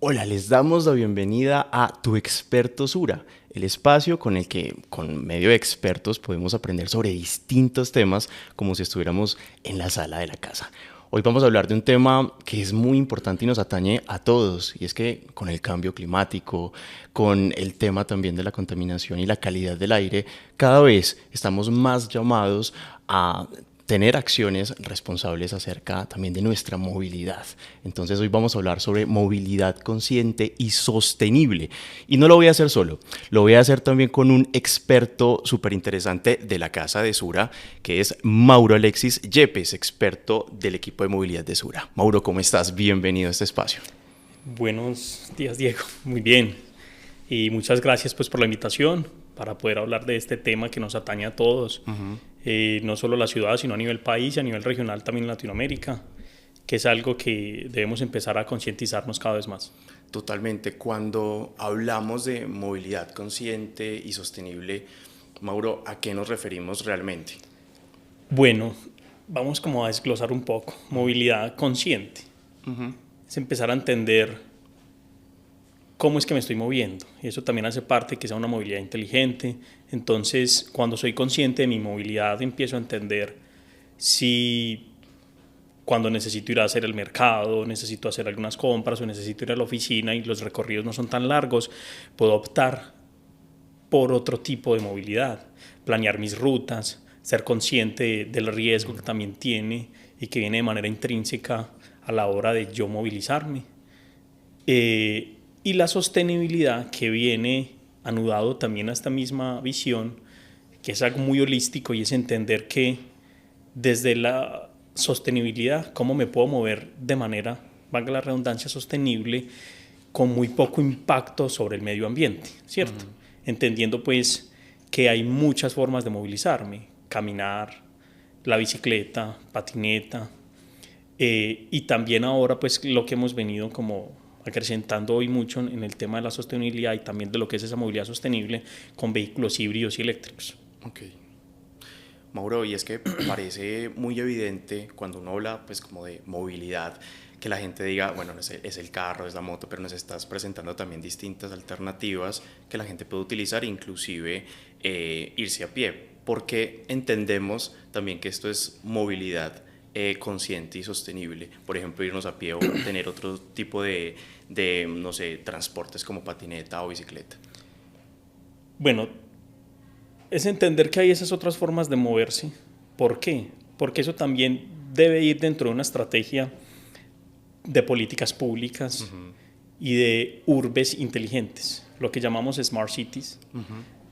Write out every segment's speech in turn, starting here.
Hola, les damos la bienvenida a Tu Experto Sura, el espacio con el que, con medio de expertos, podemos aprender sobre distintos temas como si estuviéramos en la sala de la casa. Hoy vamos a hablar de un tema que es muy importante y nos atañe a todos, y es que con el cambio climático, con el tema también de la contaminación y la calidad del aire, cada vez estamos más llamados a tener acciones responsables acerca también de nuestra movilidad. Entonces hoy vamos a hablar sobre movilidad consciente y sostenible. Y no lo voy a hacer solo, lo voy a hacer también con un experto súper interesante de la casa de Sura, que es Mauro Alexis Yepes, experto del equipo de movilidad de Sura. Mauro, ¿cómo estás? Bienvenido a este espacio. Buenos días, Diego. Muy bien. Y muchas gracias pues por la invitación para poder hablar de este tema que nos atañe a todos. No solo a la ciudad, sino a nivel país y a nivel regional también en Latinoamérica, que es algo que debemos empezar a concientizarnos cada vez más. Totalmente. Cuando hablamos de movilidad consciente y sostenible, Mauro, ¿a qué nos referimos realmente? Bueno, vamos como a desglosar un poco. Movilidad consciente. Es empezar a entender cómo es que me estoy moviendo. Y eso también hace parte de que sea una movilidad inteligente. Entonces, cuando soy consciente de mi movilidad, empiezo a entender si cuando necesito ir a hacer el mercado, necesito hacer algunas compras o necesito ir a la oficina y los recorridos no son tan largos, puedo optar por otro tipo de movilidad, planear mis rutas, ser consciente del riesgo que también tiene y que viene de manera intrínseca a la hora de yo movilizarme. Y la sostenibilidad que viene anudado también a esta misma visión, que es algo muy holístico y es entender que desde la sostenibilidad, cómo me puedo mover de manera, valga la redundancia, sostenible, con muy poco impacto sobre el medio ambiente, ¿cierto? Entendiendo pues que hay muchas formas de movilizarme, caminar, la bicicleta, patineta, y también ahora pues lo que hemos venido como acrecentando hoy mucho en el tema de la sostenibilidad y también de lo que es esa movilidad sostenible con vehículos híbridos y eléctricos. Ok. Mauro, y es que parece muy evidente cuando uno habla pues como de movilidad, que la gente diga, bueno, es el carro, es la moto, pero nos estás presentando también distintas alternativas que la gente puede utilizar, inclusive irse a pie, porque entendemos también que esto es movilidad consciente y sostenible. Por ejemplo, irnos a pie o tener otro tipo no sé, transportes como patineta o bicicleta. Bueno, es entender que hay esas otras formas de moverse. ¿Por qué? Porque eso también debe ir dentro de una estrategia de políticas públicas y de urbes inteligentes, lo que llamamos smart cities.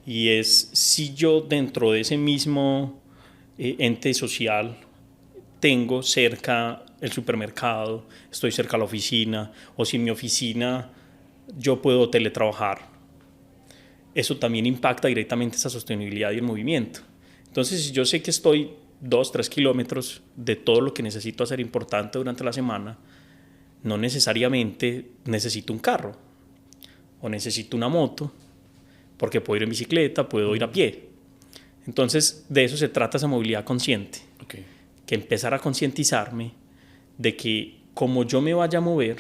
Y es si yo dentro de ese mismo ente social tengo cerca el supermercado, estoy cerca de la oficina, o si en mi oficina yo puedo teletrabajar, eso también impacta directamente esa sostenibilidad y el movimiento. Entonces, si yo sé que estoy 2, 3 kilómetros de todo lo que necesito hacer importante durante la semana, no necesariamente necesito un carro o necesito una moto, porque puedo ir en bicicleta, puedo ir a pie. Entonces, de eso se trata esa movilidad consciente, Okay. que empezar a concientizarme de que como yo me vaya a mover,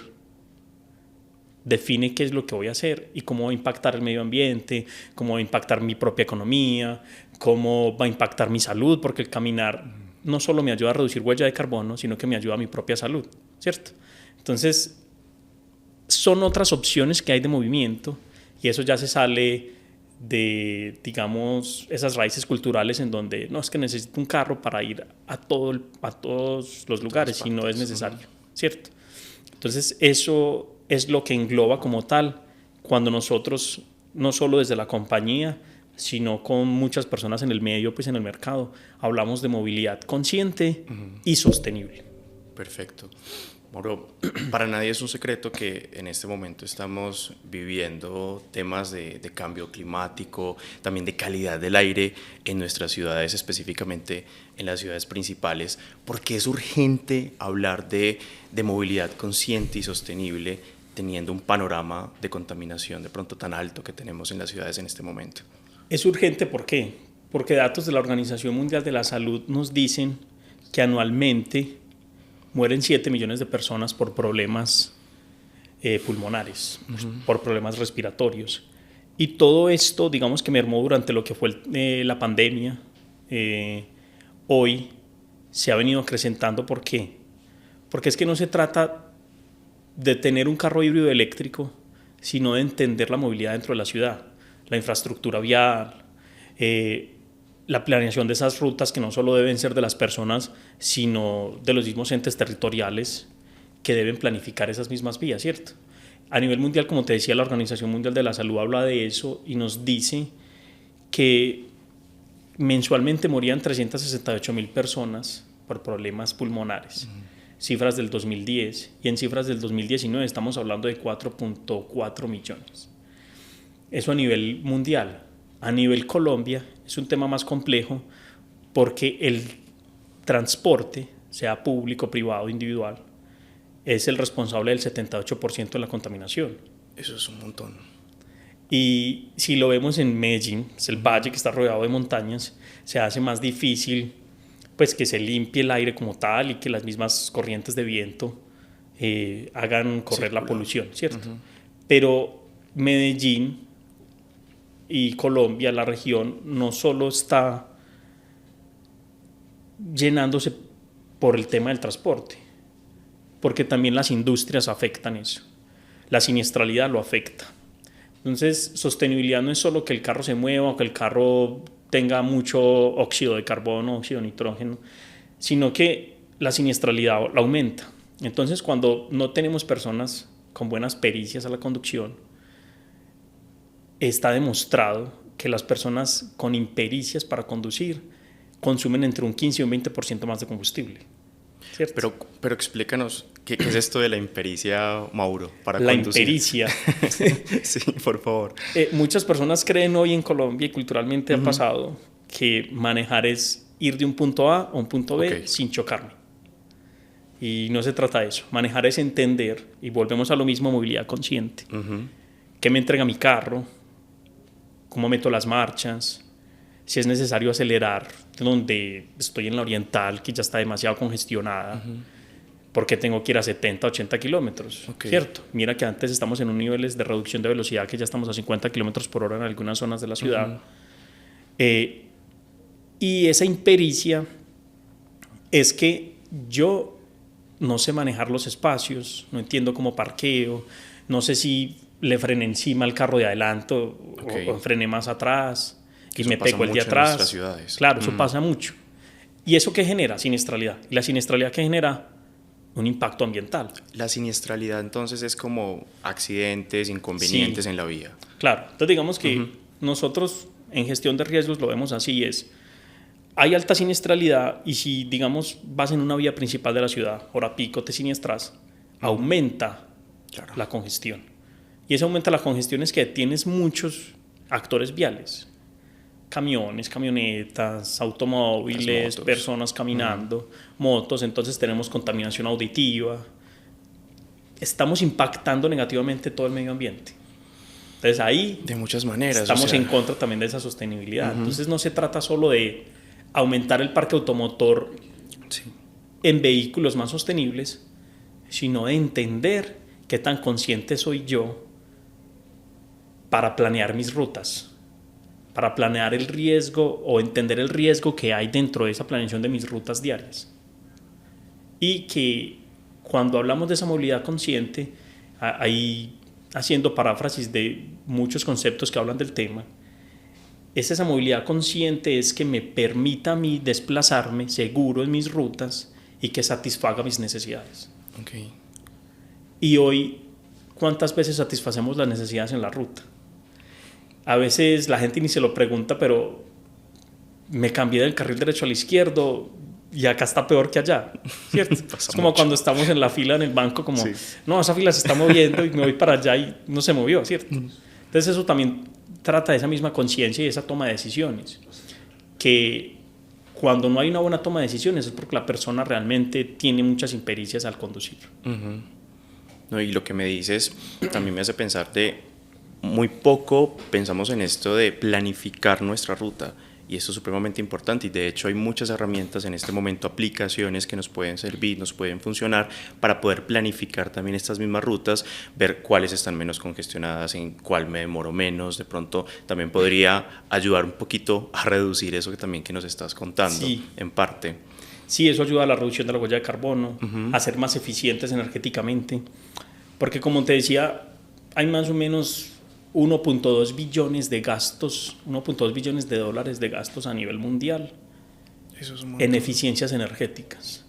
define qué es lo que voy a hacer y cómo va a impactar el medio ambiente, cómo va a impactar mi propia economía, cómo va a impactar mi salud, porque el caminar no solo me ayuda a reducir huella de carbono, sino que me ayuda a mi propia salud, ¿cierto? Entonces, son otras opciones que hay de movimiento y eso ya se sale de, digamos, esas raíces culturales en donde no es que necesito un carro para ir a todos los lugares y no es necesario, ¿cierto? Entonces, eso es lo que engloba como tal cuando nosotros, no solo desde la compañía, sino con muchas personas en el medio, pues en el mercado, hablamos de movilidad consciente y sostenible. Perfecto. Mauro, para nadie es un secreto que en este momento estamos viviendo temas de cambio climático, también de calidad del aire en nuestras ciudades, específicamente en las ciudades principales, porque es urgente hablar de movilidad consciente y sostenible teniendo un panorama de contaminación de pronto tan alto que tenemos en las ciudades en este momento. Es urgente, ¿por qué? Porque datos de la Organización Mundial de la Salud nos dicen que anualmente mueren 7 millones de personas por problemas pulmonares, por problemas respiratorios. Y todo esto, digamos que mermó durante lo que fue la pandemia. Hoy se ha venido acrecentando. ¿Por qué? Porque es que no se trata de tener un carro híbrido eléctrico, sino de entender la movilidad dentro de la ciudad, la infraestructura vial, la planeación de esas rutas que no solo deben ser de las personas, sino de los mismos entes territoriales que deben planificar esas mismas vías, ¿cierto? A nivel mundial, como te decía, la Organización Mundial de la Salud habla de eso y nos dice que mensualmente morían 368.000 personas por problemas pulmonares. Cifras del 2010, y en cifras del 2019 estamos hablando de 4.4 millones. Eso a nivel mundial. A nivel Colombia es un tema más complejo porque el transporte, sea público, privado, individual, es el responsable del 78% de la contaminación. Eso es un montón. Y si lo vemos en Medellín, es el valle que está rodeado de montañas, se hace más difícil pues que se limpie el aire como tal y que las mismas corrientes de viento hagan correr la polución, ¿cierto? Pero Medellín y Colombia, la región, no solo está llenándose por el tema del transporte, porque también las industrias afectan eso. La siniestralidad lo afecta. Entonces, sostenibilidad no es solo que el carro se mueva o que el carro tenga mucho óxido de carbono, óxido de nitrógeno, sino que la siniestralidad la aumenta. Entonces, cuando no tenemos personas con buenas pericias a la conducción, está demostrado que las personas con impericias para conducir consumen entre un 15 y un 20% más de combustible. ¿Cierto? Pero explícanos, ¿qué es esto de la impericia, Mauro, para la conducir? Impericia. Sí, por favor. Muchas personas creen hoy en Colombia, y culturalmente ha pasado, que manejar es ir de un punto A a un punto B sin chocarme. Y no se trata de eso. Manejar es entender, y volvemos a lo mismo, movilidad consciente. ¿Qué me entrega mi carro? ¿Cómo meto las marchas? Si es necesario acelerar donde estoy en la oriental, que ya está demasiado congestionada, porque tengo que ir a 70, 80 kilómetros, ¿cierto? Mira que antes estamos en un niveles de reducción de velocidad que ya estamos a 50 kilómetros por hora en algunas zonas de la ciudad. Y esa impericia es que yo no sé manejar los espacios, no entiendo cómo parqueo, no sé si le frené encima al carro de adelante o frené más atrás y me pegó el de atrás. Claro, eso pasa mucho. ¿Y eso qué genera? Siniestralidad. ¿Y la siniestralidad qué genera? Un impacto ambiental. La siniestralidad entonces es como accidentes, inconvenientes en la vía. Claro. Entonces digamos que nosotros en gestión de riesgos lo vemos así, hay alta siniestralidad y si digamos vas en una vía principal de la ciudad, hora pico, te siniestras, aumenta la congestión. Y ese aumenta la congestión es que tienes muchos actores viales. Camiones, camionetas, automóviles, personas caminando, motos, entonces tenemos contaminación auditiva. Estamos impactando negativamente todo el medio ambiente. Entonces ahí de muchas maneras estamos en contra también de esa sostenibilidad. Entonces no se trata solo de aumentar el parque automotor en vehículos más sostenibles, sino de entender qué tan consciente soy yo para planear mis rutas, para planear el riesgo o entender el riesgo que hay dentro de esa planeación de mis rutas diarias. Y que cuando hablamos de esa movilidad consciente, ahí haciendo paráfrasis de muchos conceptos que hablan del tema, esa movilidad consciente es que me permita a mí desplazarme seguro en mis rutas y que satisfaga mis necesidades. Y hoy, ¿cuántas veces satisfacemos las necesidades en la ruta? A veces la gente ni se lo pregunta, pero me cambié del carril derecho al izquierdo y acá está peor que allá, ¿cierto? Es como mucho. Cuando estamos en la fila en el banco, como, no, esa fila se está moviendo y me voy para allá y no se movió, ¿cierto? Entonces eso también trata de esa misma conciencia y esa toma de decisiones, que cuando no hay una buena toma de decisiones es porque la persona realmente tiene muchas impericias al conducir. No, y lo que me dices también me hace pensar de muy poco pensamos en esto de planificar nuestra ruta. Y esto es supremamente importante y de hecho hay muchas herramientas en este momento, aplicaciones que nos pueden servir, nos pueden funcionar para poder planificar también estas mismas rutas, ver cuáles están menos congestionadas, en cuál me demoro menos, de pronto también podría ayudar un poquito a reducir eso que también que nos estás contando, Sí. en parte. Sí, eso ayuda a la reducción de la huella de carbono, a ser más eficientes energéticamente, porque como te decía, hay más o menos 1.2 billones de gastos, 1.2 billones de dólares de gastos a nivel mundial Eso es un en montón. eficiencias energéticas.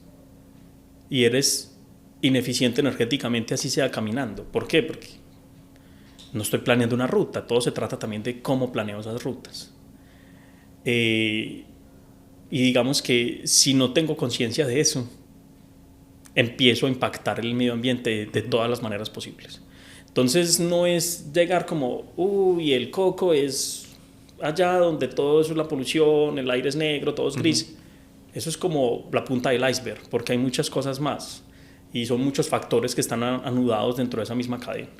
Y eres ineficiente energéticamente así sea caminando. ¿Por qué? Porque no estoy planeando una ruta, todo se trata también de cómo planeo esas rutas. Y digamos que si no tengo conciencia de eso, empiezo a impactar el medio ambiente de todas las maneras posibles. Entonces no es llegar como, uy, el coco es allá donde todo eso es la polución, el aire es negro, todo es gris. Eso es como la punta del iceberg, porque hay muchas cosas más y son muchos factores que están anudados dentro de esa misma cadena.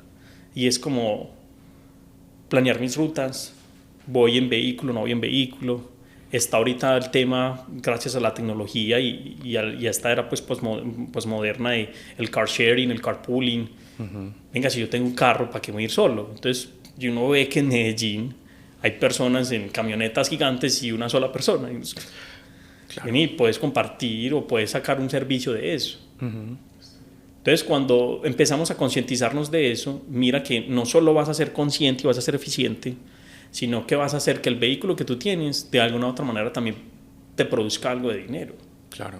Y es como planear mis rutas, voy en vehículo, no voy en vehículo. Está ahorita el tema, gracias a la tecnología y a esta era pues posmoderna de el car sharing, el carpooling. Venga, si yo tengo un carro, ¿para qué voy a ir solo? Entonces, uno ve que en Medellín hay personas en camionetas gigantes y una sola persona. Claro. Y puedes compartir o puedes sacar un servicio de eso. Entonces, cuando empezamos a concientizarnos de eso, mira que no solo vas a ser consciente y vas a ser eficiente, sino que vas a hacer que el vehículo que tú tienes, de alguna u otra manera, también te produzca algo de dinero. Claro.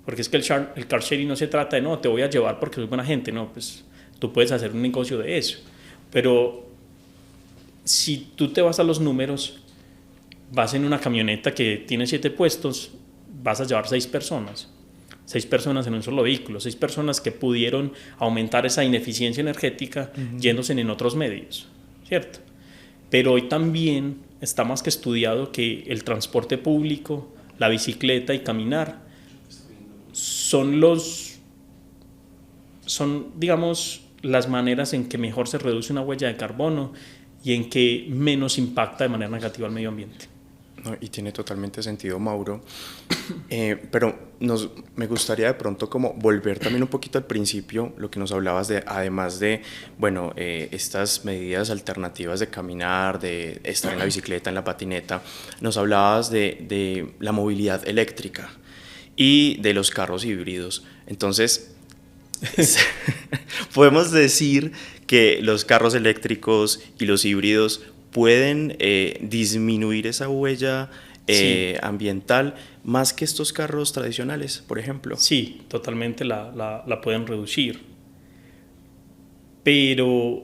Porque es que el car sharing no se trata de, no, te voy a llevar porque soy buena gente, no, pues tú puedes hacer un negocio de eso. Pero si tú te vas a los números, vas en una camioneta que tiene 7 puestos, vas a llevar 6 personas. 6 personas en un solo vehículo, 6 personas que pudieron aumentar esa ineficiencia energética yéndose en otros medios, ¿cierto? Pero hoy también está más que estudiado que el transporte público, la bicicleta y caminar son digamos, las maneras en que mejor se reduce una huella de carbono y en que menos impacta de manera negativa al medio ambiente. No, y tiene totalmente sentido, Mauro. Pero me gustaría de pronto como volver también un poquito al principio, lo que nos hablabas de, además de, bueno, estas medidas alternativas de caminar, de estar en la bicicleta, en la patineta, nos hablabas de la movilidad eléctrica y de los carros híbridos. Entonces, podemos decir que los carros eléctricos y los híbridos pueden disminuir esa huella Sí. ambiental más que estos carros tradicionales, por ejemplo. Sí, totalmente la pueden reducir. Pero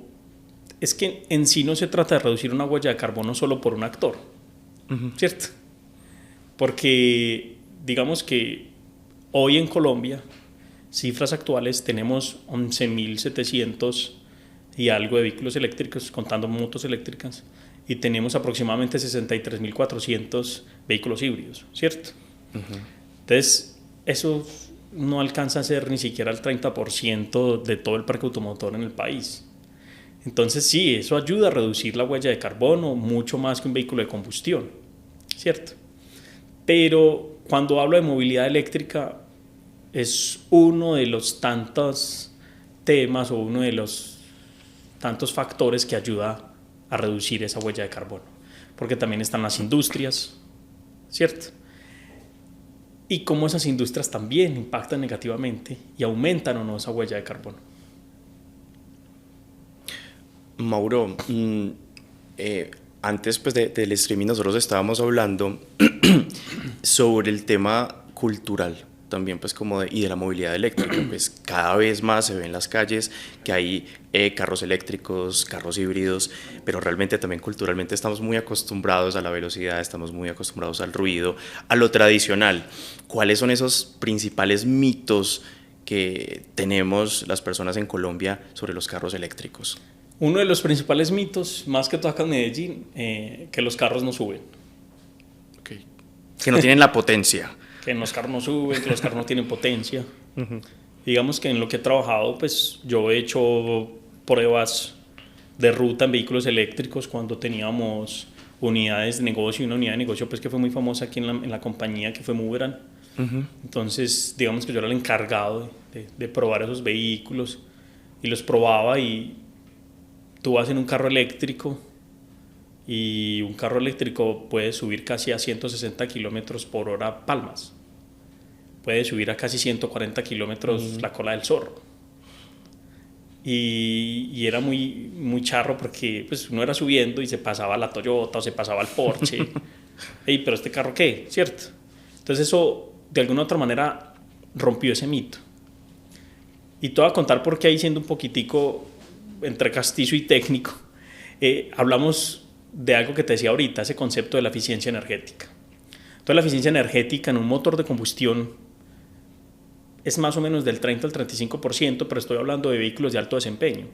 es que en sí no se trata de reducir una huella de carbono solo por un actor, ¿cierto? Porque digamos que hoy en Colombia, cifras actuales, tenemos 11.700 y algo de vehículos eléctricos, contando motos eléctricas, y tenemos aproximadamente 63.400 vehículos híbridos, ¿cierto? Entonces, eso no alcanza a ser ni siquiera el 30% de todo el parque automotor en el país. Entonces, sí, eso ayuda a reducir la huella de carbono mucho más que un vehículo de combustión, ¿cierto? Pero cuando hablo de movilidad eléctrica, es uno de los tantos temas o uno de los tantos factores que ayuda a reducir esa huella de carbono, porque también están las industrias, ¿cierto? Y cómo esas industrias también impactan negativamente y aumentan o no esa huella de carbono. Mauro, antes pues, del streaming nosotros estábamos hablando sobre el tema cultural también pues como y de la movilidad eléctrica, pues cada vez más se ve en las calles que hay carros eléctricos, carros híbridos, pero realmente también culturalmente estamos muy acostumbrados a la velocidad, estamos muy acostumbrados al ruido, a lo tradicional. ¿Cuáles son esos principales mitos que tenemos las personas en Colombia sobre los carros eléctricos? Uno de los principales mitos, más que todo acá en Medellín, que los carros no suben. Okay. Que no tienen la potencia. Que los carros no suben, que los carros no tienen potencia. Digamos que en lo que he trabajado, pues yo he hecho pruebas de ruta en vehículos eléctricos cuando teníamos unidades de negocio, y una unidad de negocio pues que fue muy famosa aquí en la compañía, que fue Moveran. Entonces, digamos que yo era el encargado de probar esos vehículos y los probaba. Y tú vas en un carro eléctrico y un carro eléctrico puede subir casi a 160 kilómetros por hora Palmas, puede subir a casi 140 kilómetros la Cola del Zorro. Y era muy, muy charro porque pues, uno era subiendo y se pasaba la Toyota o se pasaba el Porsche. Ey, pero este carro ¿qué? ¿Cierto? Entonces eso de alguna u otra manera rompió ese mito. Y te voy a contar por qué ahí, siendo un poquitico entre castizo y técnico, hablamos de algo que te decía ahorita, ese concepto de la eficiencia energética. Entonces la eficiencia energética en un motor de combustión es más o menos del 30 al 35%, pero estoy hablando de vehículos de alto desempeño,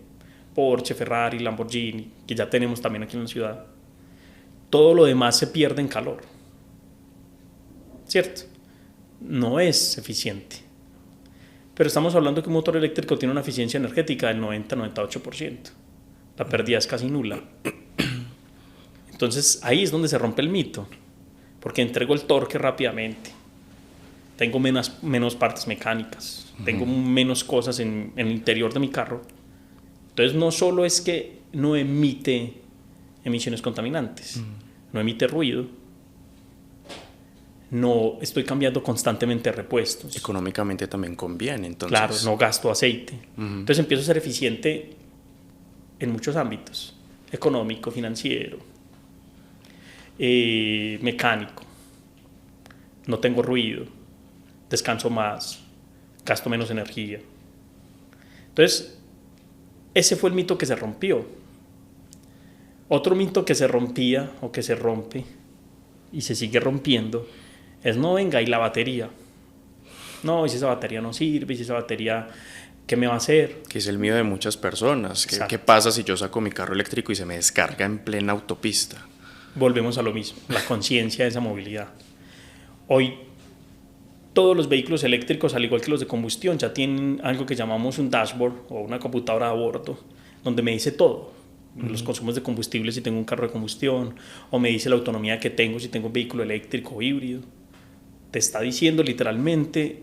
Porsche, Ferrari, Lamborghini, que ya tenemos también aquí en la ciudad. Todo lo demás se pierde en calor, ¿cierto? No es eficiente. Pero estamos hablando que un motor eléctrico tiene una eficiencia energética del 90-98%. La pérdida es casi nula. Entonces ahí es donde se rompe el mito, porque entrego el torque rápidamente, tengo menos partes mecánicas, tengo menos cosas en el interior de mi carro. Entonces no solo es que no emite emisiones contaminantes, no emite ruido, no estoy cambiando constantemente repuestos. Económicamente también conviene, entonces. Claro, no gasto aceite. Entonces empiezo a ser eficiente en muchos ámbitos: económico, financiero, mecánico. No tengo ruido, descanso más, gasto menos energía. Entonces, ese fue el mito que se rompió. Otro mito que se rompía o que se rompe y se sigue rompiendo es: no, venga, y la batería. No, y si esa batería no sirve, y si esa batería, ¿qué me va a hacer? Que es el miedo de muchas personas. ¿Qué pasa si yo saco mi carro eléctrico y se me descarga en plena autopista? Volvemos a lo mismo, la conciencia de esa movilidad. Hoy todos los vehículos eléctricos, al igual que los de combustión, ya tienen algo que llamamos un dashboard o una computadora a bordo, donde me dice todo: los consumos de combustible si tengo un carro de combustión, o me dice la autonomía que tengo si tengo un vehículo eléctrico o híbrido. Te está diciendo literalmente,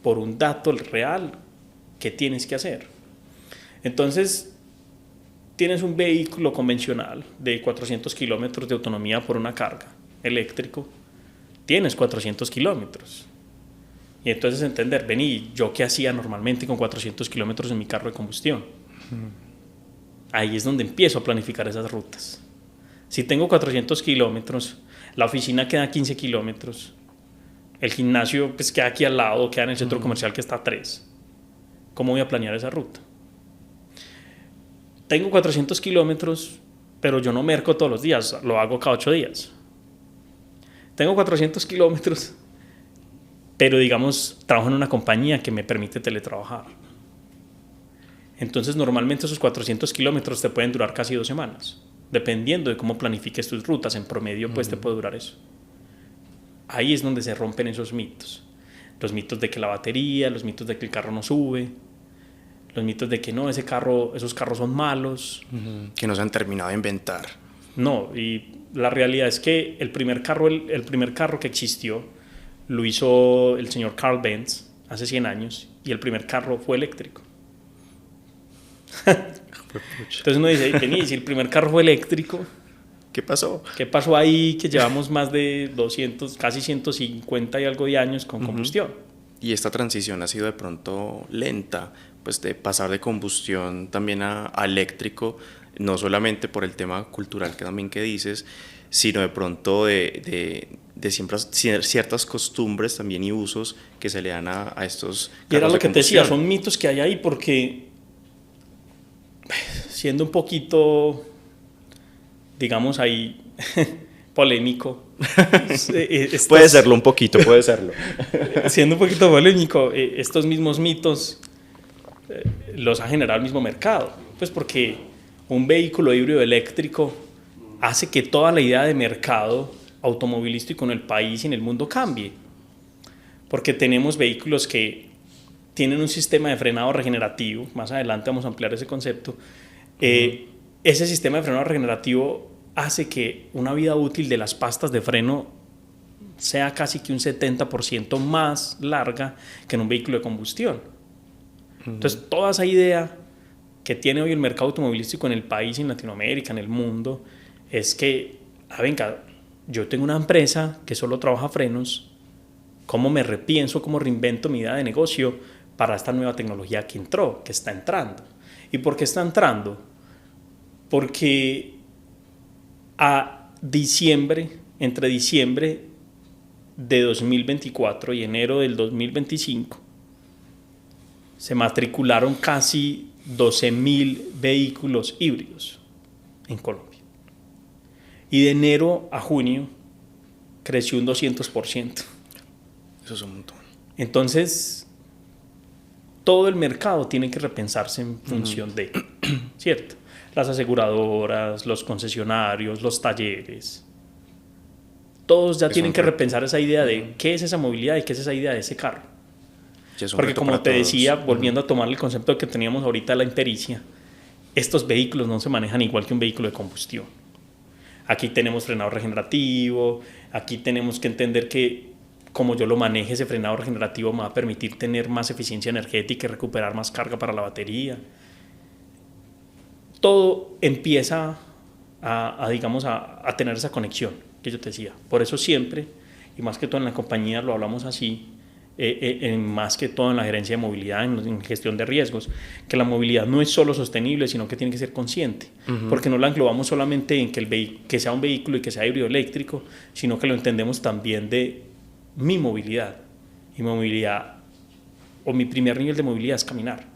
por un dato real, qué tienes que hacer. Entonces, tienes un vehículo convencional de 400 kilómetros de autonomía por una carga eléctrico, tienes 400 kilómetros. Y entonces entender, vení, ¿yo qué hacía normalmente con 400 kilómetros en mi carro de combustión? Ahí es donde empiezo a planificar esas rutas. Si tengo 400 kilómetros, la oficina queda a 15 kilómetros, el gimnasio pues queda aquí al lado, queda en el centro comercial que está a 3. ¿Cómo voy a planear esa ruta? Tengo 400 kilómetros, pero yo no merco todos los días, lo hago cada 8 días. Tengo 400 kilómetros, pero digamos, trabajo en una compañía que me permite teletrabajar. Entonces, normalmente esos 400 kilómetros te pueden durar casi 2 semanas, dependiendo de cómo planifiques tus rutas. En promedio, pues te puede durar eso. Ahí es donde se rompen esos mitos. Los mitos de que la batería, los mitos de que el carro no sube, los mitos de que no, esos carros son malos. Que no se han terminado de inventar. No, y la realidad es que el primer carro que existió lo hizo el señor Carl Benz hace 100 años, y el primer carro fue eléctrico. Entonces uno dice, vení, si el primer carro fue eléctrico, ¿qué pasó? ¿Qué pasó ahí que llevamos más de 200, casi 150 y algo de años con combustión? Y esta transición ha sido de pronto lenta, pues de pasar de combustión también a eléctrico, no solamente por el tema cultural que también que dices, sino de pronto de siempre ciertas costumbres también y usos que se le dan a estos carros. Y era lo de que te decía, son mitos que hay ahí, porque siendo un poquito, digamos ahí, polémico. Puede serlo un poquito, puede serlo. Siendo un poquito polémico, estos mismos mitos los ha generado el mismo mercado. Pues porque un vehículo híbrido eléctrico hace que toda la idea de mercado automovilístico en el país y en el mundo cambie. Porque tenemos vehículos que tienen un sistema de frenado regenerativo. Más adelante vamos a ampliar ese concepto. Ese sistema de frenado regenerativo hace que una vida útil de las pastas de freno sea casi que un 70% más larga que en un vehículo de combustión. Entonces, toda esa idea que tiene hoy el mercado automovilístico en el país, en Latinoamérica, en el mundo, es que, venga, yo tengo una empresa que solo trabaja frenos, ¿cómo me repienso, cómo reinvento mi idea de negocio para esta nueva tecnología que entró, que está entrando? ¿Y por qué está entrando? Porque entre diciembre de 2024 y enero del 2025, se matricularon casi 12.000 vehículos híbridos en Colombia. Y de enero a junio creció un 200%. Eso es un montón. Entonces, todo el mercado tiene que repensarse en función de, ¿cierto? Las aseguradoras, los concesionarios, los talleres, todos ya tienen que repensar esa idea de qué es esa movilidad y qué es esa idea de ese carro. Porque como te decía, volviendo a tomar el concepto que teníamos ahorita de la impericia, estos vehículos no se manejan igual que un vehículo de combustión. Aquí tenemos frenado regenerativo, aquí tenemos que entender que como yo lo maneje, ese frenado regenerativo me va a permitir tener más eficiencia energética y recuperar más carga para la batería. Todo empieza a tener esa conexión que yo te decía. Por eso siempre, y más que todo en la compañía lo hablamos así, más que todo en la gerencia de movilidad, en gestión de riesgos, que la movilidad no es solo sostenible, sino que tiene que ser consciente, porque no la englobamos solamente en que sea un vehículo y que sea híbrido eléctrico, sino que lo entendemos también de mi movilidad. Y mi movilidad, o mi primer nivel de movilidad es caminar.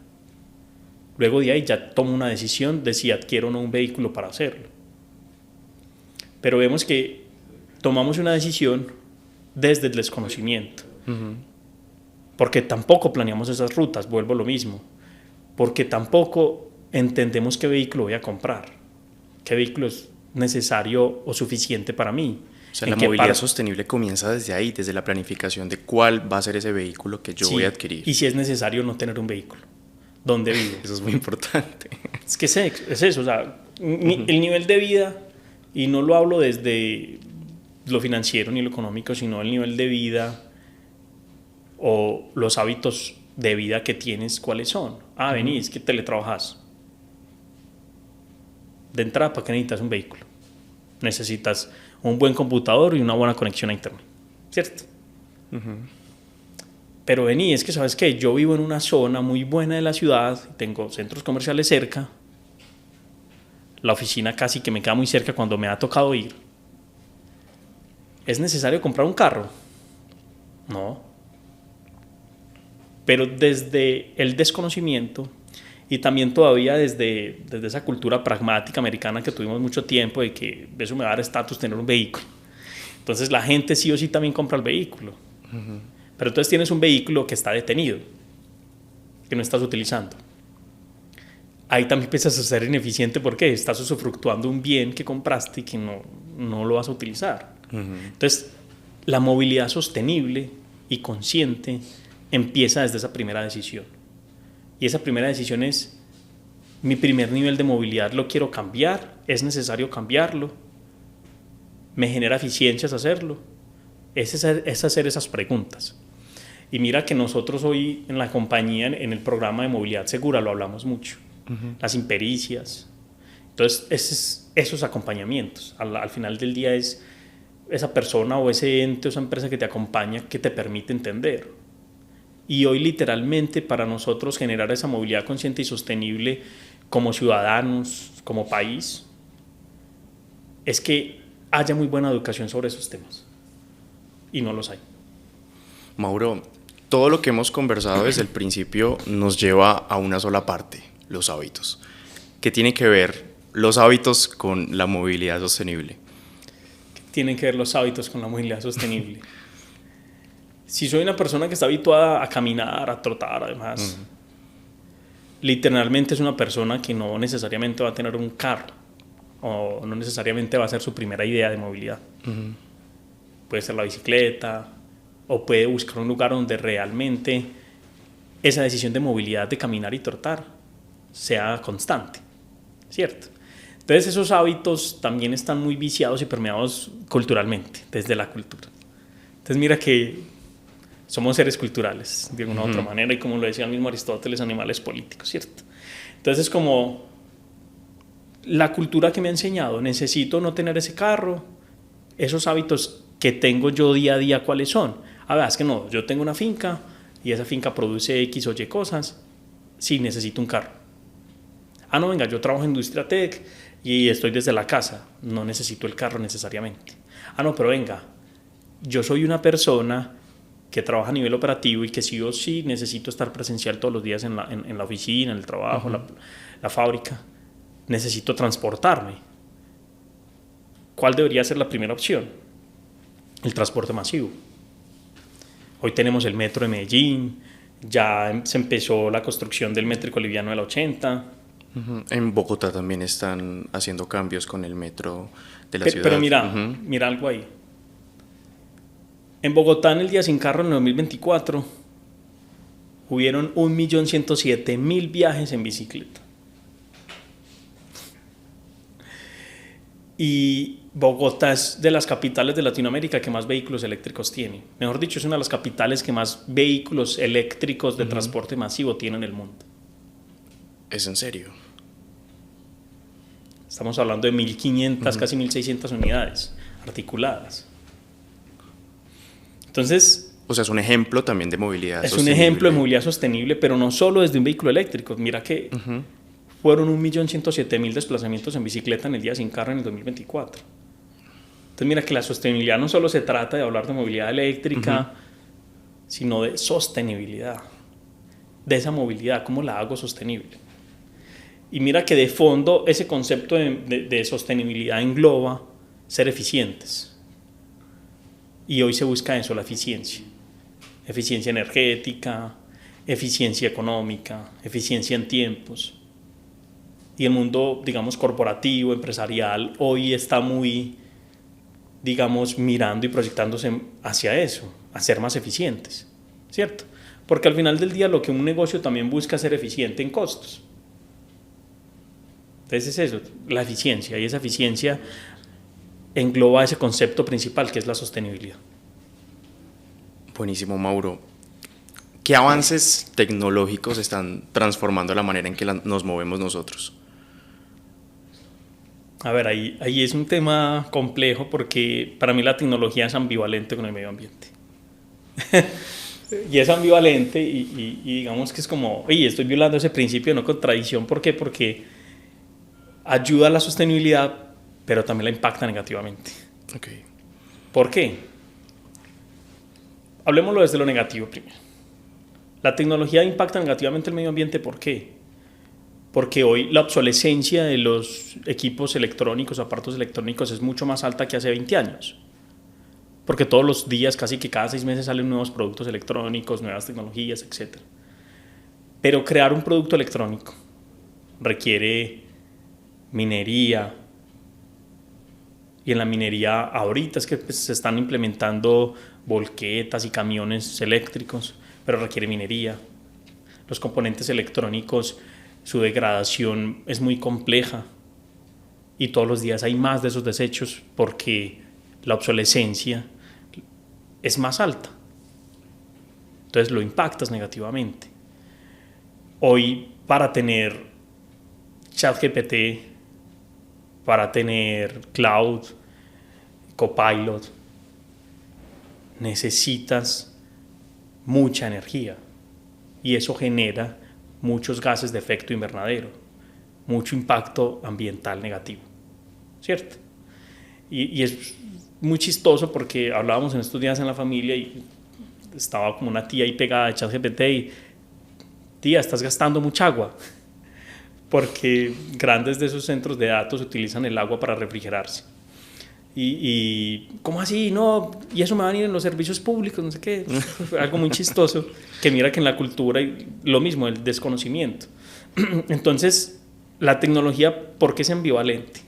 Luego de ahí ya tomo una decisión de si adquiero o no un vehículo para hacerlo. Pero vemos que tomamos una decisión desde el desconocimiento. Porque tampoco planeamos esas rutas, vuelvo a lo mismo. Porque tampoco entendemos qué vehículo voy a comprar, qué vehículo es necesario o suficiente para mí. O sea, la movilidad sostenible comienza desde ahí, desde la planificación de cuál va a ser ese vehículo que yo voy a adquirir. Y si es necesario no tener un vehículo. ¿Dónde vivo? Eso es muy importante. Es que es eso, o sea, el nivel de vida, y no lo hablo desde lo financiero ni lo económico, sino el nivel de vida o los hábitos de vida que tienes, ¿cuáles son? Venís, que teletrabajas. De entrada, ¿para qué necesitas un vehículo? Necesitas un buen computador y una buena conexión a internet, ¿cierto? Pero vení, es que sabes que yo vivo en una zona muy buena de la ciudad, tengo centros comerciales cerca, la oficina casi que me queda muy cerca cuando me ha tocado ir. ¿Es necesario comprar un carro? No. Pero desde el desconocimiento y también todavía desde esa cultura pragmática americana que tuvimos mucho tiempo de que eso me va a dar estatus tener un vehículo. Entonces la gente sí o sí también compra el vehículo. Pero entonces tienes un vehículo que está detenido, que no estás utilizando. Ahí también empiezas a ser ineficiente porque estás usufructuando un bien que compraste y que no lo vas a utilizar. Entonces, la movilidad sostenible y consciente empieza desde esa primera decisión. Y esa primera decisión es, mi primer nivel de movilidad lo quiero cambiar, es necesario cambiarlo, me genera eficiencias hacerlo. Es hacer esas preguntas. Y mira que nosotros hoy en la compañía, en el programa de movilidad segura, lo hablamos mucho. Las impericias. Entonces, esos acompañamientos. Al final del día es esa persona o ese ente o esa empresa que te acompaña que te permite entender. Y hoy literalmente para nosotros generar esa movilidad consciente y sostenible como ciudadanos, como país, es que haya muy buena educación sobre esos temas. Y no los hay. Mauro, todo lo que hemos conversado desde el principio nos lleva a una sola parte, los hábitos. ¿Qué tiene que ver los hábitos con la movilidad sostenible? ¿Qué tienen que ver los hábitos con la movilidad sostenible? Si soy una persona que está habituada a caminar, a trotar, además, literalmente es una persona que no necesariamente va a tener un carro o no necesariamente va a ser su primera idea de movilidad. Puede ser la bicicleta o puede buscar un lugar donde realmente esa decisión de movilidad de caminar y trotar sea constante, ¿cierto? Entonces esos hábitos también están muy viciados y permeados culturalmente, desde la cultura. Entonces mira que somos seres culturales, de una u otra manera, y como lo decía el mismo Aristóteles, animales políticos, ¿cierto? Entonces como la cultura que me ha enseñado, necesito no tener ese carro, esos hábitos que tengo yo día a día, ¿cuáles son? A ver, es que no, yo tengo una finca y esa finca produce X o Y cosas, sí, necesito un carro. Ah, no, venga, yo trabajo en Industria Tech y estoy desde la casa, no necesito el carro necesariamente. Ah, no, pero venga, yo soy una persona que trabaja a nivel operativo y que sí o sí necesito estar presencial todos los días en la oficina, en el trabajo, la fábrica. Necesito transportarme. ¿Cuál debería ser la primera opción? El transporte masivo. Hoy tenemos el metro de Medellín, ya se empezó la construcción del métrico liviano de la 80. En Bogotá también están haciendo cambios con el metro de la ciudad. Pero mira algo ahí. En Bogotá, en el Día Sin Carro en el 2024, hubieron 1.107.000 viajes en bicicleta. Y Bogotá es de las capitales de Latinoamérica que más vehículos eléctricos tiene. Mejor dicho, es una de las capitales que más vehículos eléctricos de transporte masivo tiene en el mundo. ¿Es en serio? Estamos hablando de 1.500, casi 1.600 unidades articuladas. Entonces, o sea, es un ejemplo también de movilidad sostenible. Es un ejemplo de movilidad sostenible, pero no solo desde un vehículo eléctrico. Mira que fueron 1.107.000 desplazamientos en bicicleta en el Día Sin Carro en el 2024. Entonces mira que la sostenibilidad no solo se trata de hablar de movilidad eléctrica, sino de sostenibilidad, de esa movilidad, ¿cómo la hago sostenible? Y mira que de fondo ese concepto de sostenibilidad engloba ser eficientes. Y hoy se busca eso, la eficiencia. Eficiencia energética, eficiencia económica, eficiencia en tiempos. Y el mundo, digamos, corporativo, empresarial, hoy está muy, digamos, mirando y proyectándose hacia eso, a ser más eficientes, ¿cierto? Porque al final del día lo que un negocio también busca es ser eficiente en costos. Entonces es eso, la eficiencia, y esa eficiencia engloba ese concepto principal que es la sostenibilidad. Buenísimo, Mauro. ¿Qué avances tecnológicos están transformando la manera en que nos movemos nosotros? A ver, ahí es un tema complejo porque para mí la tecnología es ambivalente con el medio ambiente. Y es ambivalente y digamos que es como, oye, estoy violando ese principio de no contradicción. ¿Por qué? Porque ayuda a la sostenibilidad, pero también la impacta negativamente. Okay. ¿Por qué? Hablemoslo desde lo negativo primero. La tecnología impacta negativamente el medio ambiente, ¿por qué? Porque hoy la obsolescencia de los equipos electrónicos, aparatos electrónicos, es mucho más alta que hace 20 años. Porque todos los días, casi que cada 6 meses, salen nuevos productos electrónicos, nuevas tecnologías, etc. Pero crear un producto electrónico requiere minería. Y en la minería ahorita es que se están implementando volquetas y camiones eléctricos, pero requiere minería. Los componentes electrónicos, su degradación es muy compleja y todos los días hay más de esos desechos porque la obsolescencia es más alta. Entonces lo impactas negativamente. Hoy para tener ChatGPT, para tener Cloud, Copilot, necesitas mucha energía y eso genera muchos gases de efecto invernadero, mucho impacto ambiental negativo, ¿cierto? Y es muy chistoso porque hablábamos en estos días en la familia y estaba como una tía ahí pegada de ChatGPT y tía, estás gastando mucha agua porque grandes de esos centros de datos utilizan el agua para refrigerarse. Y ¿cómo así? No, y eso me va a venir en los servicios públicos, no sé qué. Algo muy chistoso, que mira que en la cultura hay lo mismo, el desconocimiento. Entonces, la tecnología, ¿por qué es ambivalente?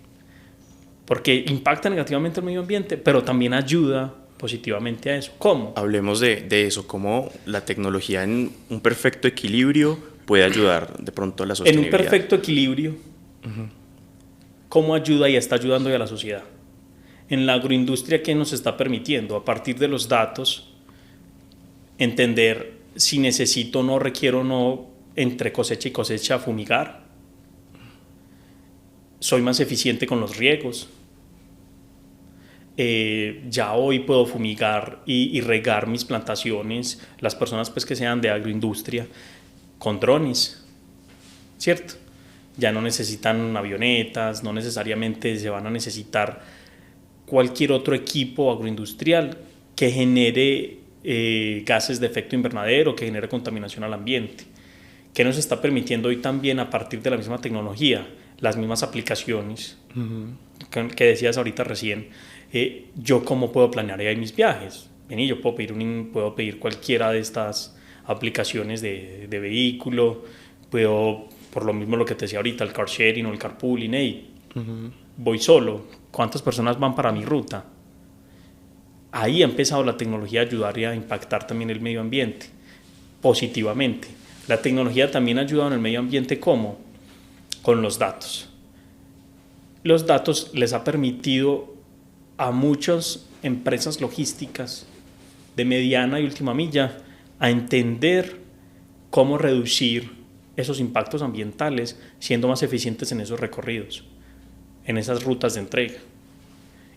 Porque impacta negativamente el medio ambiente, pero también ayuda positivamente a eso. ¿Cómo? Hablemos de eso, cómo la tecnología en un perfecto equilibrio puede ayudar de pronto a la sostenibilidad. En un perfecto equilibrio, cómo ayuda y está ayudando a la sociedad. En la agroindustria, ¿qué nos está permitiendo? A partir de los datos, entender si necesito o no, requiero o no, entre cosecha y cosecha, fumigar. Soy más eficiente con los riegos. Ya hoy puedo fumigar y regar mis plantaciones, las personas pues que sean de agroindustria, con drones, ¿cierto? Ya no necesitan avionetas, no necesariamente se van a necesitar cualquier otro equipo agroindustrial que genere gases de efecto invernadero, que genere contaminación al ambiente. ¿Qué nos está permitiendo hoy también a partir de la misma tecnología, las mismas aplicaciones que decías ahorita recién? Yo cómo puedo planear ahí mis viajes. Vení, yo puedo pedir cualquiera de estas aplicaciones de vehículo, puedo, por lo mismo lo que te decía ahorita, el car sharing o el carpooling, hey, voy solo, ¿cuántas personas van para mi ruta? Ahí ha empezado la tecnología a ayudar y a impactar también el medio ambiente positivamente. La tecnología también ha ayudado en el medio ambiente, ¿cómo? Con los datos. Los datos les ha permitido a muchas empresas logísticas de mediana y última milla a entender cómo reducir esos impactos ambientales siendo más eficientes en esos recorridos, en esas rutas de entrega.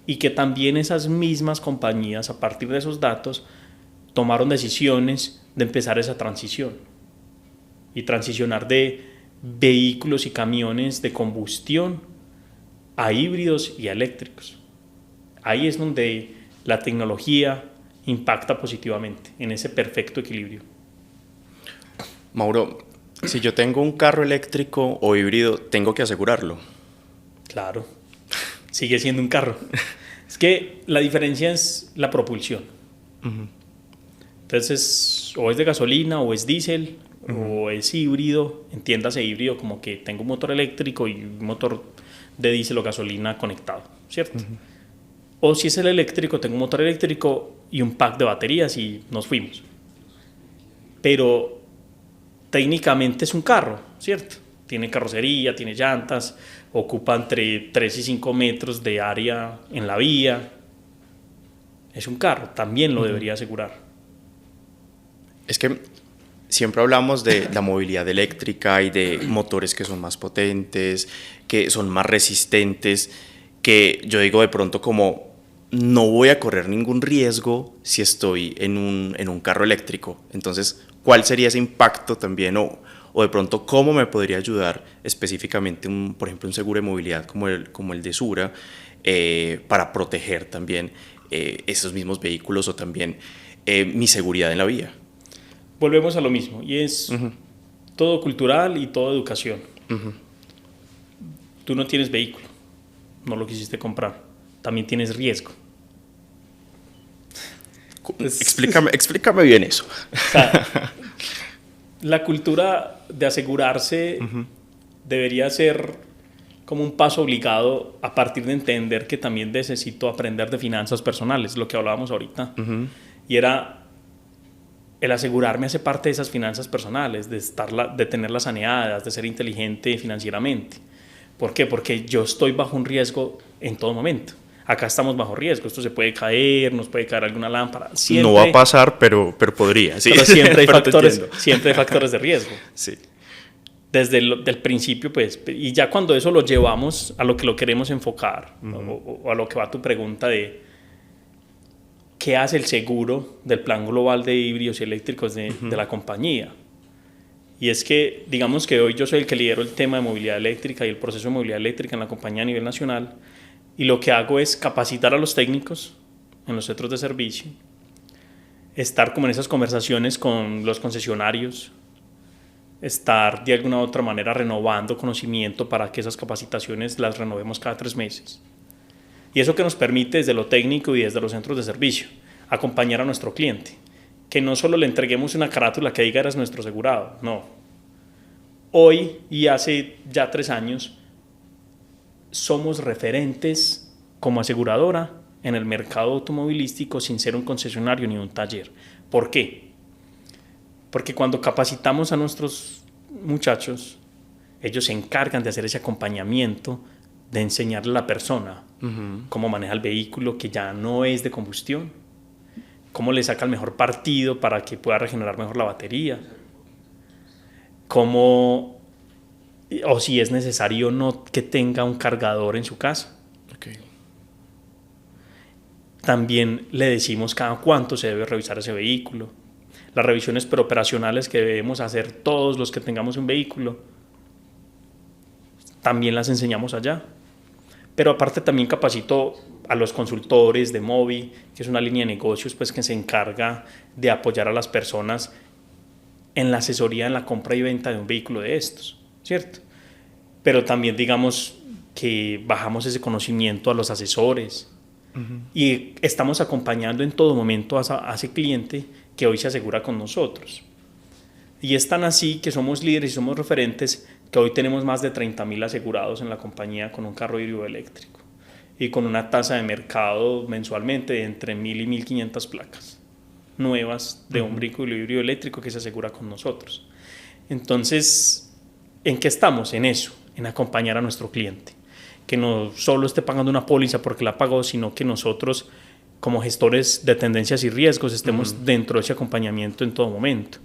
Y que también esas mismas compañías, a partir de esos datos, tomaron decisiones de empezar esa transición y transicionar de vehículos y camiones de combustión a híbridos y a eléctricos. Ahí es donde la tecnología impacta positivamente, en ese perfecto equilibrio. Mauro, si yo tengo un carro eléctrico o híbrido, ¿tengo que asegurarlo? Claro, sigue siendo un carro. Es que la diferencia es la propulsión. Entonces, o es de gasolina, o es diésel, o es híbrido. Entiéndase híbrido como que tengo un motor eléctrico y un motor de diésel o gasolina conectado, ¿cierto? O si es el eléctrico, tengo un motor eléctrico y un pack de baterías y nos fuimos. Pero técnicamente es un carro, ¿cierto? Tiene carrocería, tiene llantas, ocupa entre 3 y 5 metros de área en la vía. Es un carro, también lo debería asegurar. Es que siempre hablamos de la movilidad eléctrica y de motores que son más potentes, que son más resistentes, que yo digo de pronto como no voy a correr ningún riesgo si estoy en un carro eléctrico. Entonces, ¿cuál sería ese impacto también? O de pronto, ¿cómo me podría ayudar específicamente, por ejemplo, un seguro de movilidad como el de Sura para proteger también esos mismos vehículos o también mi seguridad en la vía? Volvemos a lo mismo, y es todo cultural y todo educación. Tú no tienes vehículo, no lo quisiste comprar, también tienes riesgo. Explícame bien eso. O sea, la cultura de asegurarse debería ser como un paso obligado a partir de entender que también necesito aprender de finanzas personales, lo que hablábamos ahorita. Y era el asegurarme hace parte de esas finanzas personales, de tenerlas saneadas, de ser inteligente financieramente. ¿Por qué? Porque yo estoy bajo un riesgo en todo momento. Acá estamos bajo riesgo, esto se puede caer, nos puede caer alguna lámpara. Siempre, no va a pasar, pero podría. ¿Sí? Pero siempre hay factores de riesgo. Sí. Desde el principio, pues, y ya cuando eso lo llevamos a lo que lo queremos enfocar, o a lo que va tu pregunta de qué hace el seguro del plan global de híbridos y eléctricos de la compañía. Y es que, digamos que hoy yo soy el que lidero el tema de movilidad eléctrica y el proceso de movilidad eléctrica en la compañía a nivel nacional, y lo que hago es capacitar a los técnicos en los centros de servicio, estar como en esas conversaciones con los concesionarios, estar de alguna u otra manera renovando conocimiento para que esas capacitaciones las renovemos cada 3 meses. Y eso que nos permite desde lo técnico y desde los centros de servicio acompañar a nuestro cliente, que no solo le entreguemos una carátula que diga eres nuestro asegurado, no. Hoy y hace ya 3 años somos referentes como aseguradora en el mercado automovilístico sin ser un concesionario ni un taller. ¿Por qué? Porque cuando capacitamos a nuestros muchachos, ellos se encargan de hacer ese acompañamiento de enseñarle a la persona cómo maneja el vehículo que ya no es de combustión, cómo le saca el mejor partido para que pueda regenerar mejor la batería, cómo, o si es necesario o no que tenga un cargador en su casa. Okay. También le decimos cada cuánto se debe revisar ese vehículo, las revisiones preoperacionales que debemos hacer todos los que tengamos un vehículo, también las enseñamos allá. Pero aparte también capacito a los consultores de Movi, que es una línea de negocios pues, que se encarga de apoyar a las personas en la asesoría, en la compra y venta de un vehículo de estos, ¿cierto? Pero también digamos que bajamos ese conocimiento a los asesores y estamos acompañando en todo momento a ese cliente que hoy se asegura con nosotros. Y es tan así que somos líderes y somos referentes que hoy tenemos más de 30.000 asegurados en la compañía con un carro híbrido eléctrico y con una tasa de mercado mensualmente de entre 1.000 y 1.500 placas nuevas de un vehículo híbrido eléctrico que se asegura con nosotros. Entonces, ¿en qué estamos? En eso, en acompañar a nuestro cliente. Que no solo esté pagando una póliza porque la pagó, sino que nosotros, como gestores de tendencias y riesgos, estemos dentro de ese acompañamiento en todo momento.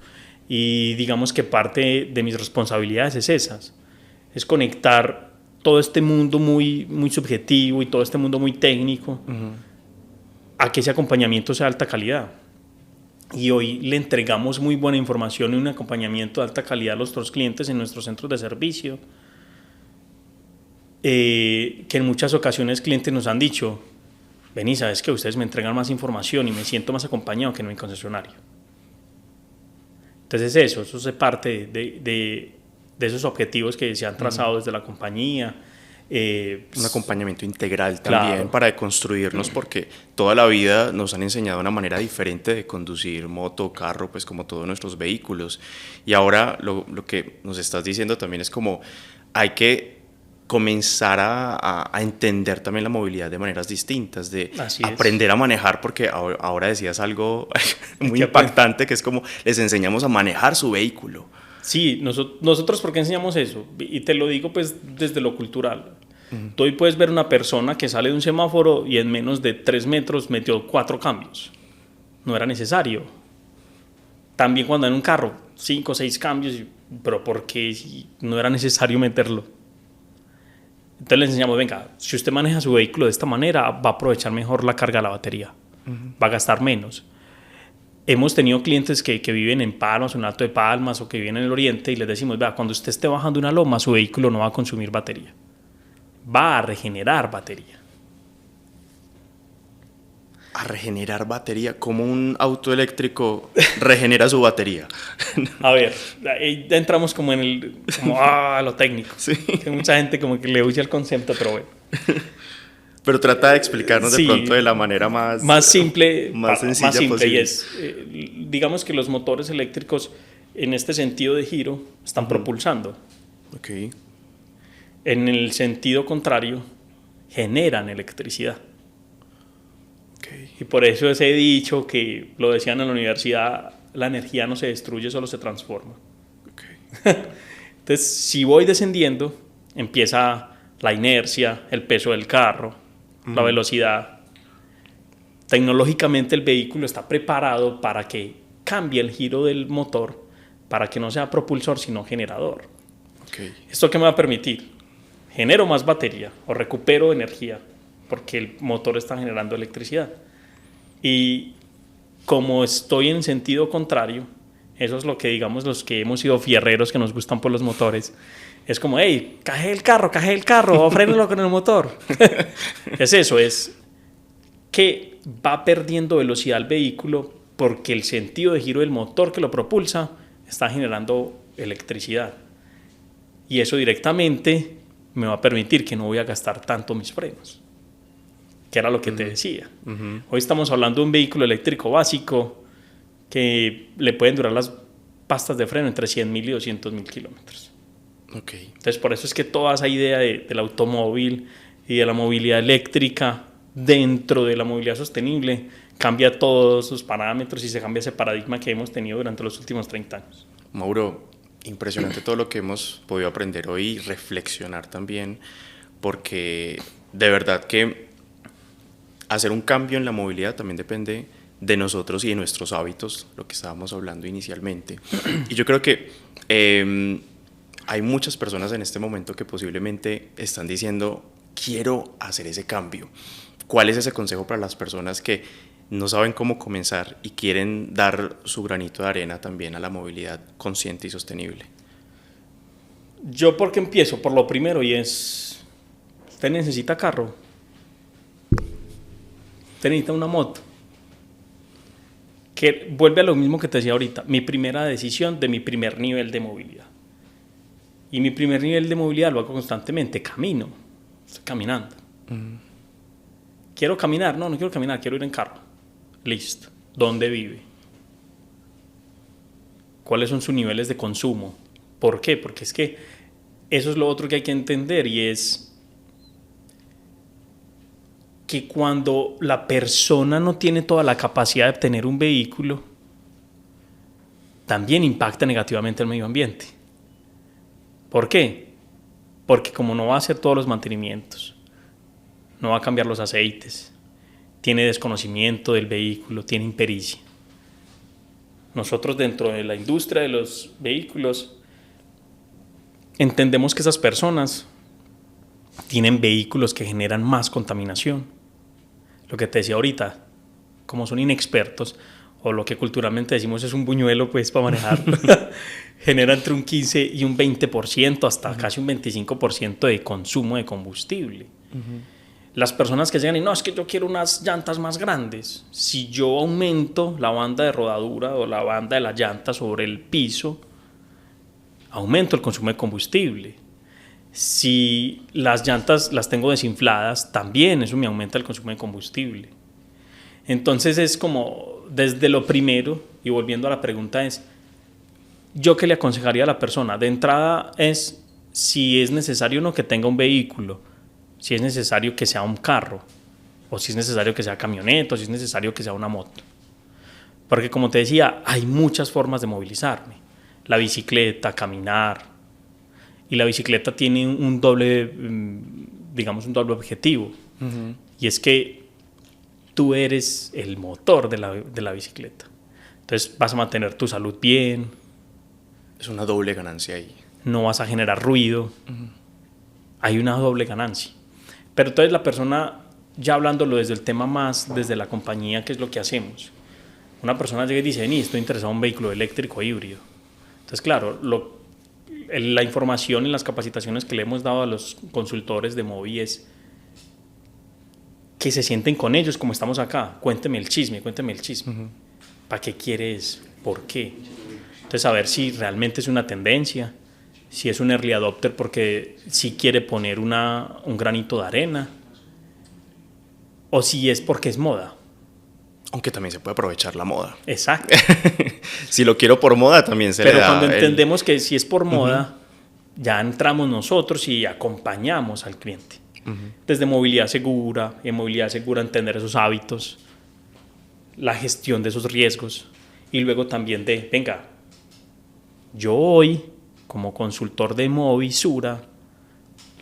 Y digamos que parte de mis responsabilidades es esas, es conectar todo este mundo muy, muy subjetivo y todo este mundo muy técnico a que ese acompañamiento sea de alta calidad. Y hoy le entregamos muy buena información y un acompañamiento de alta calidad a nuestros clientes en nuestros centros de servicio, que en muchas ocasiones clientes nos han dicho, vení, sabes que ustedes me entregan más información y me siento más acompañado que en mi concesionario. Entonces eso es parte de esos objetivos que se han trazado desde la compañía. Un acompañamiento integral también, claro, para deconstruirnos, porque toda la vida nos han enseñado una manera diferente de conducir moto, carro, pues como todos nuestros vehículos. Y ahora lo que nos estás diciendo también es como hay que comenzar a entender también la movilidad de maneras distintas, de aprender a manejar, porque ahora decías algo muy impactante, que es como les enseñamos a manejar su vehículo. Sí, nosotros ¿por qué enseñamos eso? Y te lo digo pues desde lo cultural. Tú hoy puedes ver una persona que sale de un semáforo y en menos de 3 metros metió 4 cambios. No era necesario. También cuando en un carro, 5 o 6 cambios, pero ¿por qué no era necesario meterlo? Entonces le enseñamos, venga, si usted maneja su vehículo de esta manera, va a aprovechar mejor la carga de la batería, va a gastar menos. Hemos tenido clientes que viven en Palmas, en Alto de Palmas, o que viven en el Oriente, y les decimos, vea, cuando usted esté bajando una loma, su vehículo no va a consumir batería, va a regenerar batería. A regenerar batería, ¿cómo un auto eléctrico regenera su batería? A ver, ahí entramos como en lo técnico. Sí. Que mucha gente como que le huye el concepto, pero bueno. Pero trata de explicarnos de pronto de la manera más simple, más sencilla posible. Y es, digamos que los motores eléctricos en este sentido de giro están propulsando. Okay. En el sentido contrario, generan electricidad. Okay. Y por eso he dicho que, lo decían en la universidad, la energía no se destruye, solo se transforma. Okay. Entonces, si voy descendiendo, empieza la inercia, el peso del carro, la velocidad. Tecnológicamente el vehículo está preparado para que cambie el giro del motor, para que no sea propulsor, sino generador. Okay. ¿Esto qué me va a permitir? Genero más batería o recupero energía, porque el motor está generando electricidad. Y como estoy en sentido contrario, eso es lo que digamos los que hemos sido fierreros que nos gustan por los motores, es como, hey, caje el carro, o frénelo con el motor. Es eso, es que va perdiendo velocidad el vehículo porque el sentido de giro del motor que lo propulsa está generando electricidad. Y eso directamente me va a permitir que no voy a gastar tanto mis frenos, que era lo que te decía. Hoy estamos hablando de un vehículo eléctrico básico que le pueden durar las pastas de freno entre 100.000 y 200.000 kilómetros. Okay. Entonces, por eso es que toda esa idea del automóvil y de la movilidad eléctrica dentro de la movilidad sostenible cambia todos sus parámetros y se cambia ese paradigma que hemos tenido durante los últimos 30 años. Mauro, impresionante todo lo que hemos podido aprender hoy y reflexionar también porque de verdad que hacer un cambio en la movilidad también depende de nosotros y de nuestros hábitos, lo que estábamos hablando inicialmente. Y yo creo que hay muchas personas en este momento que posiblemente están diciendo, quiero hacer ese cambio. ¿Cuál es ese consejo para las personas que no saben cómo comenzar y quieren dar su granito de arena también a la movilidad consciente y sostenible? Yo porque empiezo por lo primero y es, usted necesita carro, usted necesita una moto, que vuelve a lo mismo que te decía ahorita, mi primera decisión de mi primer nivel de movilidad. Y mi primer nivel de movilidad lo hago constantemente, camino, estoy caminando. ¿Quiero caminar? No, no quiero caminar, quiero ir en carro. Listo. ¿Dónde vive? ¿Cuáles son sus niveles de consumo? ¿Por qué? Porque es que eso es lo otro que hay que entender y es que cuando la persona no tiene toda la capacidad de obtener un vehículo, también impacta negativamente el medio ambiente. ¿Por qué? Porque como no va a hacer todos los mantenimientos, no va a cambiar los aceites, tiene desconocimiento del vehículo, tiene impericia. Nosotros dentro de la industria de los vehículos entendemos que esas personas tienen vehículos que generan más contaminación. Lo que te decía ahorita, como son inexpertos, o lo que culturalmente decimos es un buñuelo pues para manejarlo, genera entre un 15 y un 20%, hasta casi un 25% de consumo de combustible. Las personas que llegan y no, es que yo quiero unas llantas más grandes. Si yo aumento la banda de rodadura o la banda de la llanta sobre el piso, aumento el consumo de combustible. Si las llantas las tengo desinfladas, también eso me aumenta el consumo de combustible. Entonces es como desde lo primero, y volviendo a la pregunta es, ¿yo qué le aconsejaría a la persona? De entrada es si es necesario o no que tenga un vehículo, si es necesario que sea un carro, o si es necesario que sea camioneta, o si es necesario que sea una moto. Porque como te decía, hay muchas formas de movilizarme. La bicicleta, caminar. Y la bicicleta tiene un doble, digamos, un doble objetivo. Y es que tú eres el motor de la bicicleta. Entonces vas a mantener tu salud bien. Es una doble ganancia ahí. No vas a generar ruido. Hay una doble ganancia. Pero entonces la persona, ya hablándolo desde el tema más, desde la compañía, ¿qué es lo que hacemos? Una persona llega y dice, estoy interesado en un vehículo eléctrico híbrido. Entonces, claro, la información y las capacitaciones que le hemos dado a los consultores de Movi es que se sienten con ellos como estamos acá. Cuénteme el chisme. ¿Para qué quieres? ¿Por qué? Entonces, a ver si realmente es una tendencia, si es un early adopter porque si quiere poner un granito de arena, o si es porque es moda. Aunque también se puede aprovechar la moda. Exacto. Si lo quiero por moda, también se le da. Pero cuando entendemos que si es por moda, ya entramos nosotros y acompañamos al cliente. Desde movilidad segura, en movilidad segura entender esos hábitos, la gestión de esos riesgos, y luego también de, venga, yo hoy, como consultor de Movi Sura,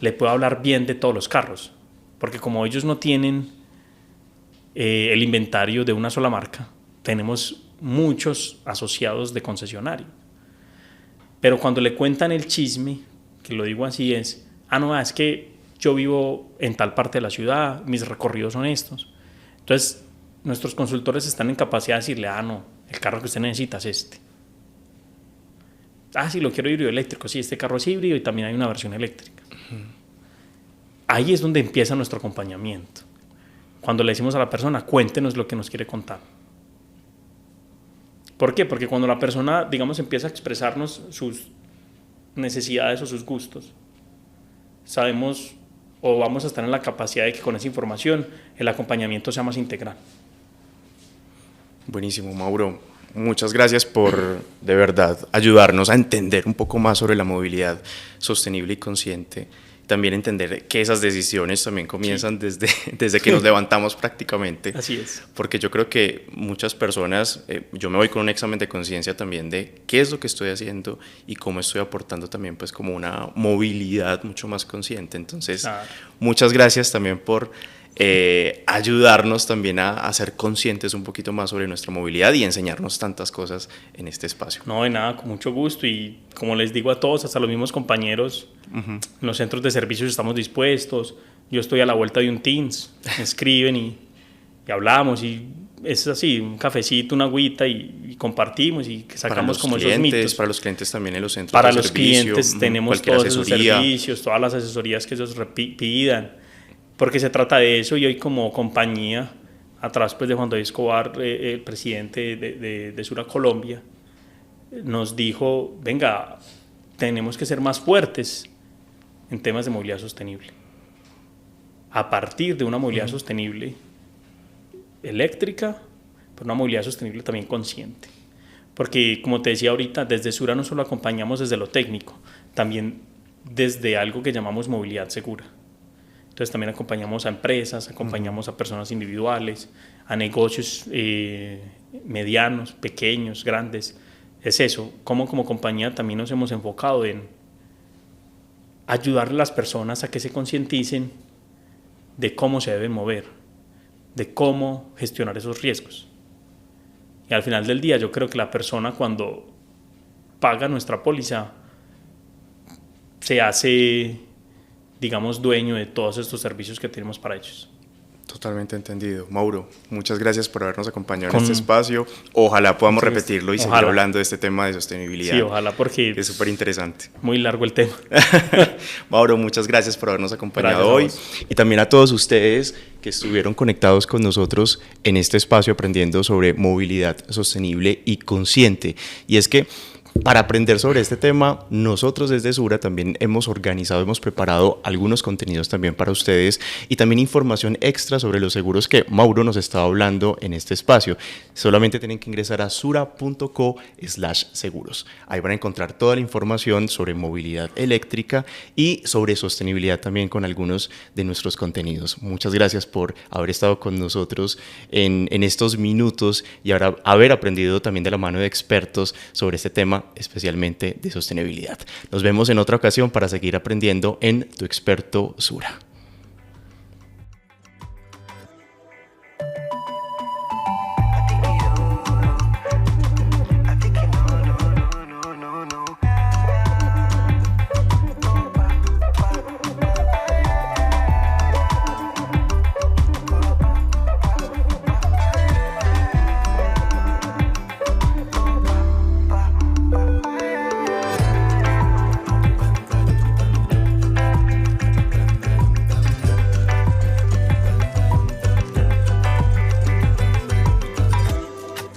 le puedo hablar bien de todos los carros, porque como ellos no tienen el inventario de una sola marca, tenemos muchos asociados de concesionario. Pero cuando le cuentan el chisme, que lo digo así es, no, es que yo vivo en tal parte de la ciudad, mis recorridos son estos. Entonces, nuestros consultores están en capacidad de decirle, no, el carro que usted necesita es este. Sí, lo quiero híbrido eléctrico, sí, este carro es híbrido y también hay una versión eléctrica. Ahí es donde empieza nuestro acompañamiento. Cuando le decimos a la persona, cuéntenos lo que nos quiere contar. ¿Por qué? Porque cuando la persona, digamos, empieza a expresarnos sus necesidades o sus gustos, sabemos o vamos a estar en la capacidad de que con esa información el acompañamiento sea más integral. Buenísimo, Mauro. Muchas gracias por, de verdad, ayudarnos a entender un poco más sobre la movilidad sostenible y consciente también entender que esas decisiones también comienzan desde que nos levantamos prácticamente. Así es. Porque yo creo que muchas personas, yo me voy con un examen de conciencia también de qué es lo que estoy haciendo y cómo estoy aportando también pues como una movilidad mucho más consciente. Entonces, muchas gracias también por ayudarnos también a ser conscientes un poquito más sobre nuestra movilidad y enseñarnos tantas cosas en este espacio. No, de nada, con mucho gusto, y como les digo a todos, hasta los mismos compañeros, en los centros de servicios estamos dispuestos. Yo estoy a la vuelta de un Teams, me escriben y hablamos, y es así, un cafecito, una agüita, y compartimos y sacamos como esos mitos. Para los clientes también en los centros para de los servicio, clientes tenemos todos esos asesoría. servicios, todas las asesorías que ellos pidan, porque se trata de eso. Y hoy, como compañía, a través pues de Juan David Escobar, el presidente de Sura Colombia, nos dijo, venga, tenemos que ser más fuertes en temas de movilidad sostenible. A partir de una movilidad sostenible eléctrica, pero una movilidad sostenible también consciente. Porque, como te decía ahorita, desde Sura no solo acompañamos desde lo técnico, también desde algo que llamamos movilidad segura. Entonces también acompañamos a empresas, acompañamos a personas individuales, a negocios medianos, pequeños, grandes. Es eso, como compañía también nos hemos enfocado en ayudar a las personas a que se concienticen de cómo se deben mover, de cómo gestionar esos riesgos. Y al final del día, yo creo que la persona, cuando paga nuestra póliza, se hace, digamos, dueño de todos estos servicios que tenemos para ellos. Totalmente entendido. Mauro, muchas gracias por habernos acompañado en este espacio. Ojalá podamos repetirlo y seguir hablando de este tema de sostenibilidad. Sí, ojalá, porque es súper interesante. Muy largo el tema. Mauro, muchas gracias por habernos acompañado hoy. Y también a todos ustedes que estuvieron conectados con nosotros en este espacio aprendiendo sobre movilidad sostenible y consciente. Y es que para aprender sobre este tema, nosotros desde Sura también hemos organizado, hemos preparado algunos contenidos también para ustedes y también información extra sobre los seguros que Mauro nos estaba hablando en este espacio. Solamente tienen que ingresar a sura.co/seguros. Ahí van a encontrar toda la información sobre movilidad eléctrica y sobre sostenibilidad también con algunos de nuestros contenidos. Muchas gracias por haber estado con nosotros en estos minutos y ahora haber aprendido también de la mano de expertos sobre este tema, especialmente de sostenibilidad. Nos vemos en otra ocasión para seguir aprendiendo en Tu Experto Sura.